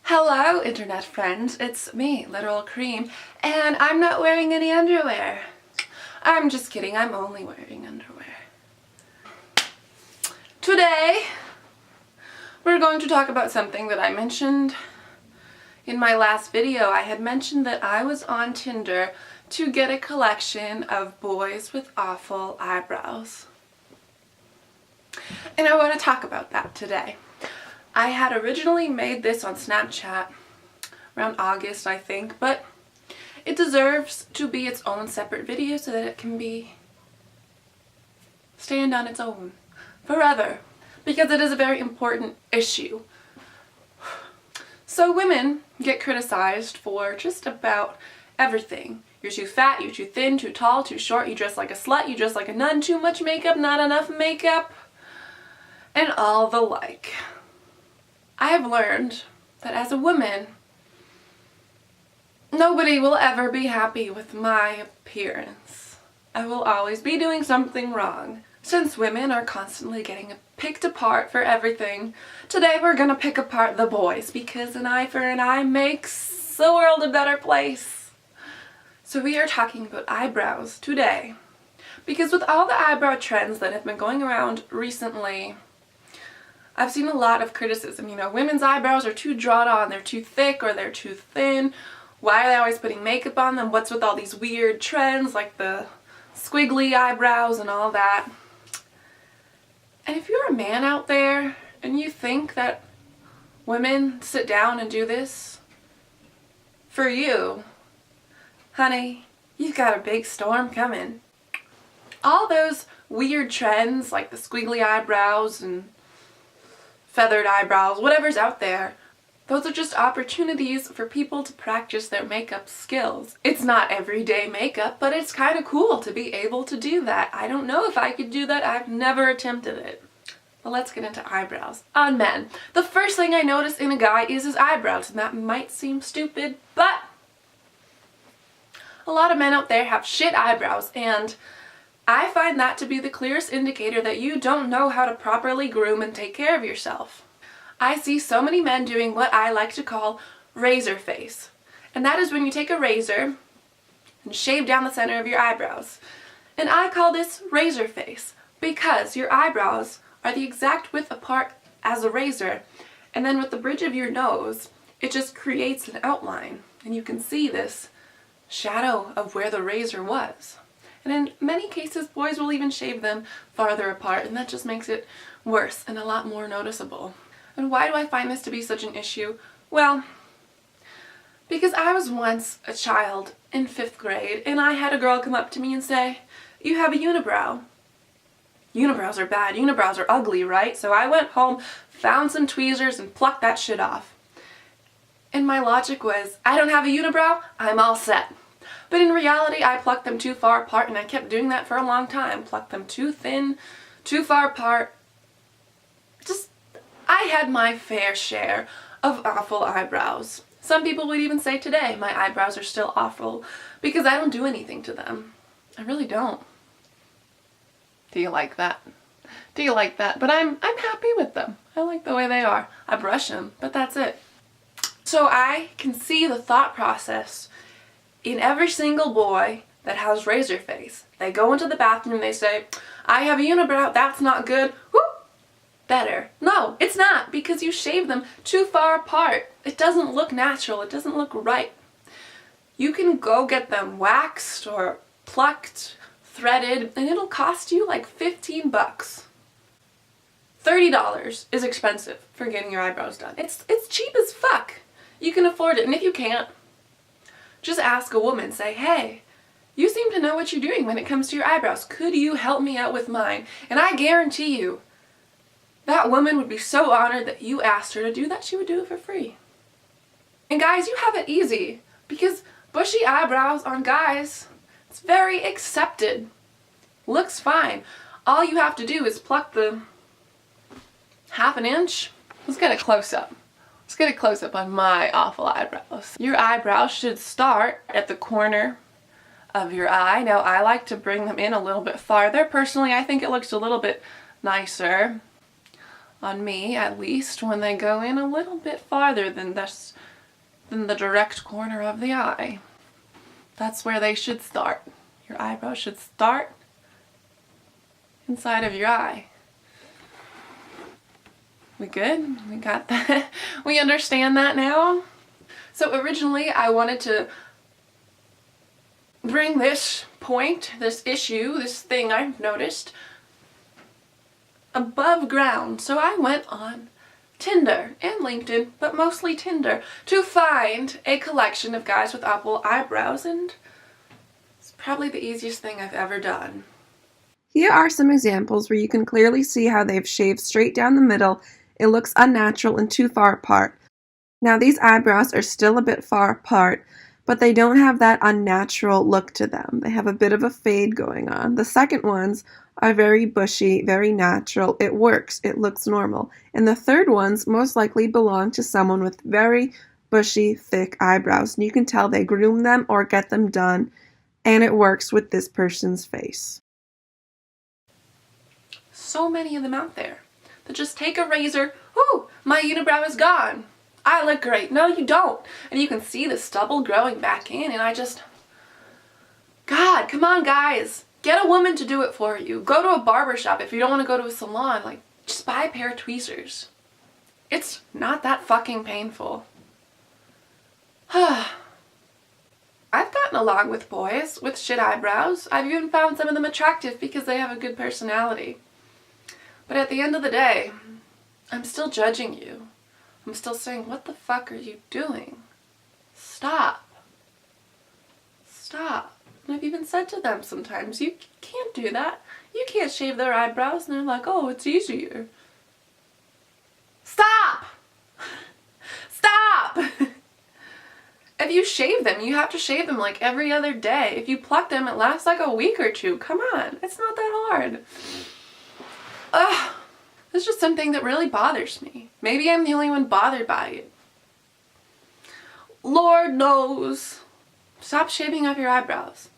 Hello, internet friends. It's me, Literal Cream, and I'm not wearing any underwear. I'm just kidding. I'm only wearing underwear. Today, we're going to talk about something that I mentioned in my last video. I had mentioned that I was on Tinder to get a collection of boys with awful eyebrows. And I want to talk about that today. I had originally made this on Snapchat around August, I think, but it deserves to be its own separate video so that it can stand on its own forever, because it is a very important issue. So women get criticized for just about everything. You're too fat, you're too thin, too tall, too short, you dress like a slut, you dress like a nun, too much makeup, not enough makeup, and all the like. I have learned that as a woman, nobody will ever be happy with my appearance. I will always be doing something wrong. Since women are constantly getting picked apart for everything, today we're gonna pick apart the boys, because an eye for an eye makes the world a better place. So we are talking about eyebrows today, because with all the eyebrow trends that have been going around recently, I've seen a lot of criticism. You know, women's eyebrows are too drawn on, they're too thick or they're too thin. Why are they always putting makeup on them? What's with all these weird trends like the squiggly eyebrows and all that? And if you're a man out there and you think that women sit down and do this for you, honey, you've got a big storm coming. All those weird trends like the squiggly eyebrows and feathered eyebrows, whatever's out there, those are just opportunities for people to practice their makeup skills. It's not everyday makeup, but it's kind of cool to be able to do that. I don't know if I could do that. I've never attempted it. But let's get into eyebrows. On men, the first thing I notice in a guy is his eyebrows, and that might seem stupid, but a lot of men out there have shit eyebrows, and I find that to be the clearest indicator that you don't know how to properly groom and take care of yourself. I see so many men doing what I like to call razor face. And that is when you take a razor and shave down the center of your eyebrows. And I call this razor face because your eyebrows are the exact width apart as a razor, and then with the bridge of your nose, it just creates an outline. And you can see this shadow of where the razor was. And in many cases, boys will even shave them farther apart, and that just makes it worse and a lot more noticeable. And why do I find this to be such an issue? Well, because I was once a child in 5th grade, and I had a girl come up to me and say, "You have a unibrow." Unibrows are bad. Unibrows are ugly, right? So I went home, found some tweezers, and plucked that shit off. And my logic was, I don't have a unibrow, I'm all set. But in reality, I plucked them too far apart, and I kept doing that for a long time. Plucked them too thin, too far apart. I had my fair share of awful eyebrows. Some people would even say today my eyebrows are still awful because I don't do anything to them. I really don't. Do you like that? Do you like that? But I'm happy with them. I like the way they are. I brush them, but that's it. So I can see the thought process in every single boy that has razor face. They go into the bathroom, they say, "I have a unibrow, that's not good." Whoop! Better. No, it's not, because you shave them too far apart. It doesn't look natural, it doesn't look right. You can go get them waxed or plucked, threaded, and it'll cost you like 15 bucks. $30 is expensive for getting your eyebrows done. It's cheap as fuck. You can afford it, and if you can't, just ask a woman, say, "Hey, you seem to know what you're doing when it comes to your eyebrows. Could you help me out with mine?" And I guarantee you, that woman would be so honored that you asked her to do that, she would do it for free. And guys, you have it easy, because bushy eyebrows on guys, it's very accepted. Looks fine. All you have to do is pluck the ½ inch. Let's get a close-up. Let's get a close-up on my awful eyebrows. Your eyebrows should start at the corner of your eye. Now, I like to bring them in a little bit farther. Personally, I think it looks a little bit nicer. on me at least, when they go in a little bit farther than the direct corner of the eye. That's where they should start. Your eyebrow should start inside of your eye. We good? We got that? We understand that now? So originally I wanted to bring this point, this issue, this thing I've noticed above ground. So I went on Tinder and LinkedIn, but mostly Tinder, to find a collection of guys with apple eyebrows, and it's probably the easiest thing I've ever done. Here are some examples where you can clearly see how they've shaved straight down the middle. It looks unnatural and too far apart. Now these eyebrows are still a bit far apart, but they don't have that unnatural look to them. They have a bit of a fade going on. The second ones are very bushy, very natural. It works. It looks normal. And the third ones most likely belong to someone with very bushy, thick eyebrows. And you can tell they groom them or get them done, and it works with this person's face. So many of them out there that just take a razor, ooh, my unibrow is gone. I look great. No, you don't. And you can see the stubble growing back in, and God, come on, guys. Get a woman to do it for you. Go to a barber shop if you don't want to go to a salon. Like, just buy a pair of tweezers. It's not that fucking painful. I've gotten along with boys with shit eyebrows. I've even found some of them attractive because they have a good personality. But at the end of the day, I'm still judging you. I'm still saying, what the fuck are you doing? Stop. Stop. And I've even said to them sometimes, you can't do that. You can't shave their eyebrows. And they're like, oh, it's easier. Stop! Stop! If you shave them, you have to shave them like every other day. If you pluck them, it lasts like a week or two. Come on. It's not that hard. Ugh. It's just something that really bothers me. Maybe I'm the only one bothered by it. Lord knows. Stop shaving off your eyebrows.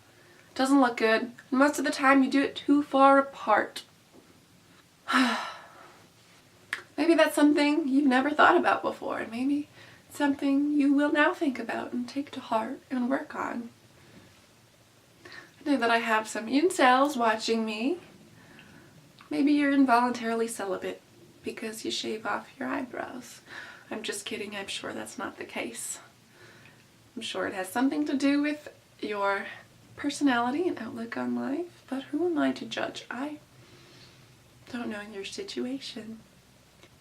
It doesn't look good. Most of the time you do it too far apart. Maybe that's something you've never thought about before. Maybe it's something you will now think about and take to heart and work on. I know that I have some incels watching me. Maybe you're involuntarily celibate because you shave off your eyebrows. I'm just kidding. I'm sure that's not the case. I'm sure it has something to do with your personality and outlook on life, but who am I to judge? I don't know your situation.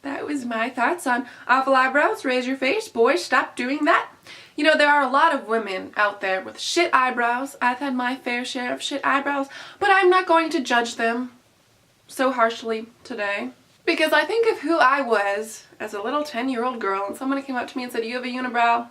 That was my thoughts on awful eyebrows. Raise your face. Boys, stop doing that. You know, there are a lot of women out there with shit eyebrows. I've had my fair share of shit eyebrows, but I'm not going to judge them so harshly today, because I think of who I was as a little 10-year-old girl, and someone came up to me and said, you have a unibrow?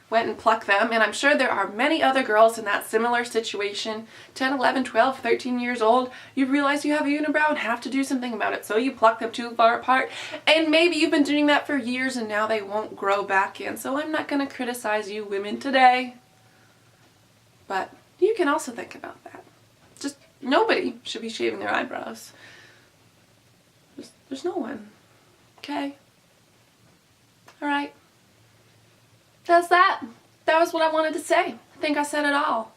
Went and plucked them, and I'm sure there are many other girls in that similar situation, 10, 11, 12, 13 years old. You realize you have a unibrow and have to do something about it, so you pluck them too far apart, and maybe you've been doing that for years and now they won't grow back in. So I'm not going to criticize you women today, but you can also think about that. Just nobody should be shaving their eyebrows. There's no one. Okay? Alright. That's that. That was what I wanted to say. I think I said it all.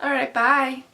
Alright, bye.